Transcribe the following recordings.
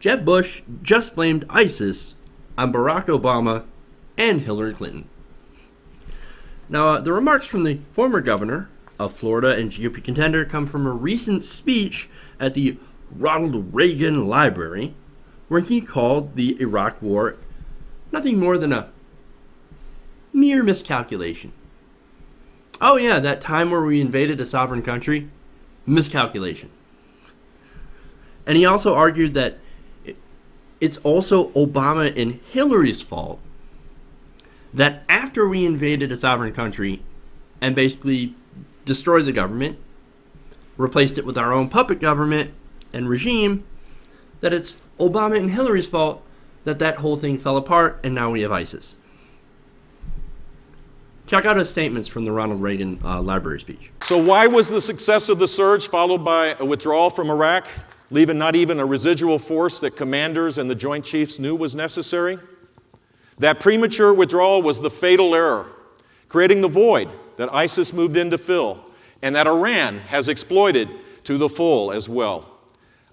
Jeb Bush just blamed ISIS on Barack Obama and Hillary Clinton. Now, the remarks from the former governor of Florida and GOP contender come from a recent speech at the Ronald Reagan Library, where he called the Iraq War nothing more than a mere miscalculation. Oh yeah, that time where we invaded a sovereign country? Miscalculation. And he also argued that it's also Obama and Hillary's fault that after we invaded a sovereign country and basically destroyed the government, replaced it with our own puppet government and regime, that it's Obama and Hillary's fault that whole thing fell apart and now we have ISIS. Check out his statements from the Ronald Reagan Library speech. So why was the success of the surge followed by a withdrawal from Iraq, leaving not even a residual force that commanders and the Joint Chiefs knew was necessary? That premature withdrawal was the fatal error, creating the void that ISIS moved in to fill, and that Iran has exploited to the full as well.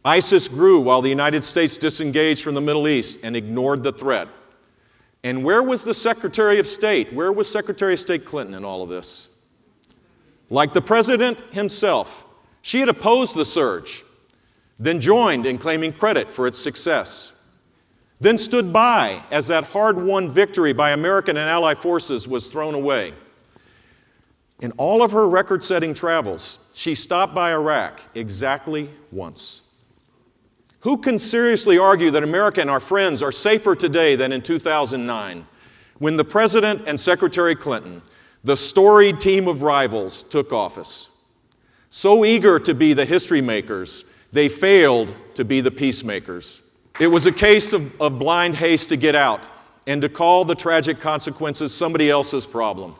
ISIS grew while the United States disengaged from the Middle East and ignored the threat. And where was the Secretary of State? Where was Secretary of State Clinton in all of this? Like the president himself, she had opposed the surge, then joined in claiming credit for its success, then stood by as that hard-won victory by American and Allied forces was thrown away. In all of her record-setting travels, she stopped by Iraq exactly once. Who can seriously argue that America and our friends are safer today than in 2009, when the President and Secretary Clinton, the storied team of rivals, took office? So eager to be the history makers, they failed to be the peacemakers. It was a case of blind haste to get out and to call the tragic consequences somebody else's problem.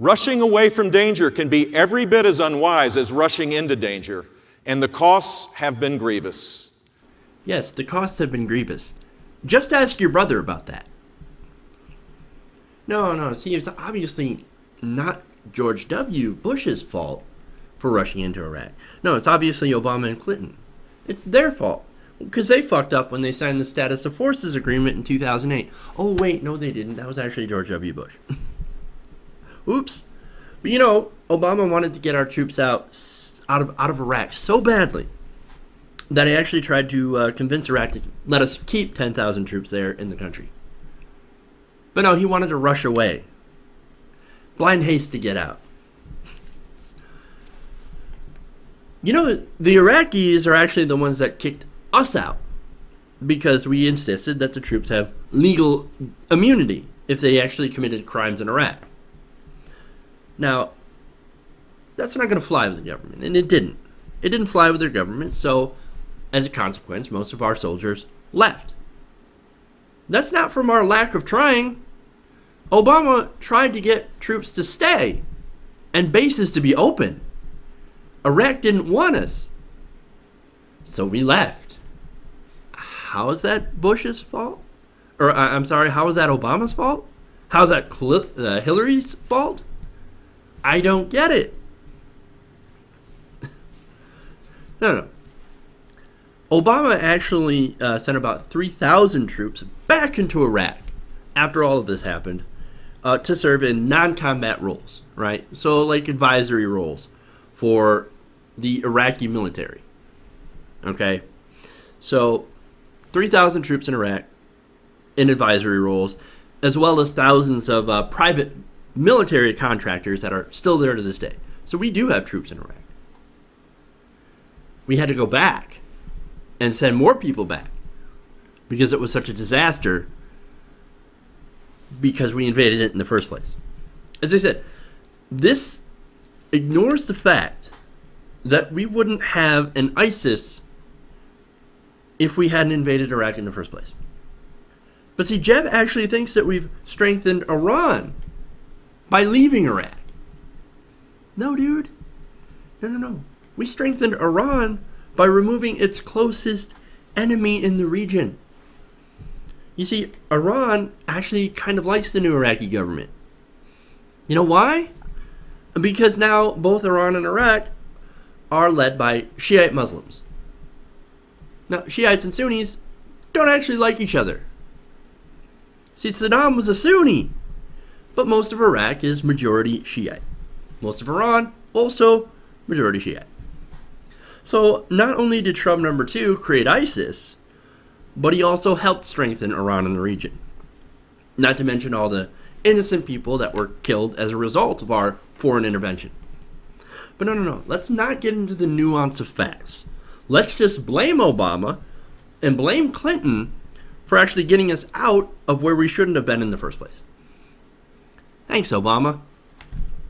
Rushing away from danger can be every bit as unwise as rushing into danger, and the costs have been grievous. Yes, the costs have been grievous. Just ask your brother about that. No, see, it's obviously not George W. Bush's fault for rushing into Iraq. No, it's obviously Obama and Clinton. It's their fault, because they fucked up when they signed the Status of Forces Agreement in 2008. Oh, wait, no, they didn't. That was actually George W. Bush. Oops. But Obama wanted to get our troops out of Iraq so badly that he actually tried to convince Iraq to let us keep 10,000 troops there in the country. But no, he wanted to rush away. Blind haste to get out. The Iraqis are actually the ones that kicked us out because we insisted that the troops have legal immunity if they actually committed crimes in Iraq. Now, that's not going to fly with the government, and it didn't. It didn't fly with their government, so as a consequence, most of our soldiers left. That's not from our lack of trying. Obama tried to get troops to stay and bases to be open. Iraq didn't want us, so we left. How is that Bush's fault? Or, I'm sorry, how is that Obama's fault? How is that Hillary's fault? I don't get it. No. Obama actually sent about 3,000 troops back into Iraq after all of this happened to serve in non-combat roles, right? So like advisory roles for the Iraqi military, okay? So 3,000 troops in Iraq in advisory roles, as well as thousands of private military contractors that are still there to this day. So we do have troops in Iraq. We had to go back and send more people back because it was such a disaster because we invaded it in the first place. As I said, this ignores the fact that we wouldn't have an ISIS if we hadn't invaded Iraq in the first place. But see, Jeb actually thinks that we've strengthened Iran by leaving Iraq. No, dude. No. We strengthened Iran by removing its closest enemy in the region. You see, Iran actually kind of likes the new Iraqi government. You know why? Because now both Iran and Iraq are led by Shiite Muslims. Now, Shiites and Sunnis don't actually like each other. See, Saddam was a Sunni, but most of Iraq is majority Shiite. Most of Iran, also majority Shiite. So not only did Trump number 2 create ISIS, but he also helped strengthen Iran in the region. Not to mention all the innocent people that were killed as a result of our foreign intervention. But no. Let's not get into the nuance of facts. Let's just blame Obama and blame Clinton for actually getting us out of where we shouldn't have been in the first place. Thanks, Obama.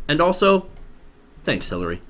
And also, thanks, Hillary.